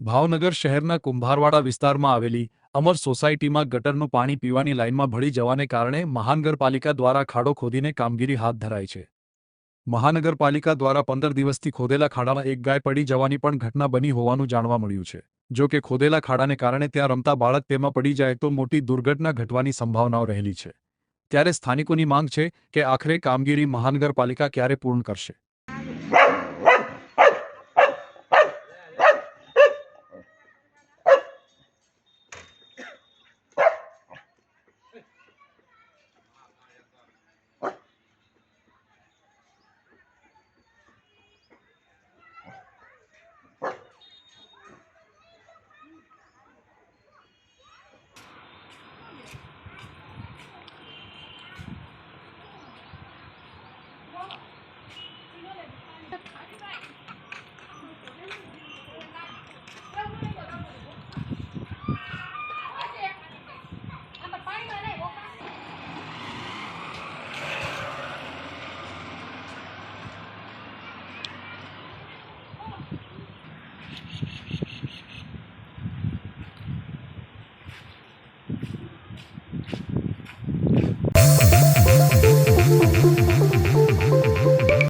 ભાવનગર શહેરના કુંભારવાડા વિસ્તારમાં આવેલી અમર સોસાયટીમાં ગટરનું પાણી પીવાની લાઇનમાં ભળી જવાને કારણે મહાનગરપાલિકા દ્વારા ખાડો ખોદીને કામગીરી હાથ ધરાઈ છે। મહાનગરપાલિકા દ્વારા 15 દિવસથી ખોદેલા ખાડામાં એક ગાય પડી જવાની પણ ઘટના બની હોવાનું જાણવા મળ્યું છે। જો કે ખોદેલા ખાડાને કારણે ત્યાં રમતા બાળક તેમાં પડી જાય તો મોટી દુર્ઘટના ઘટવાની સંભાવનાઓ રહેલી છે। ત્યારે સ્થાનિકોની માંગ છે કે આખરે કામગીરી મહાનગરપાલિકા ક્યારે પૂર્ણ કરશે।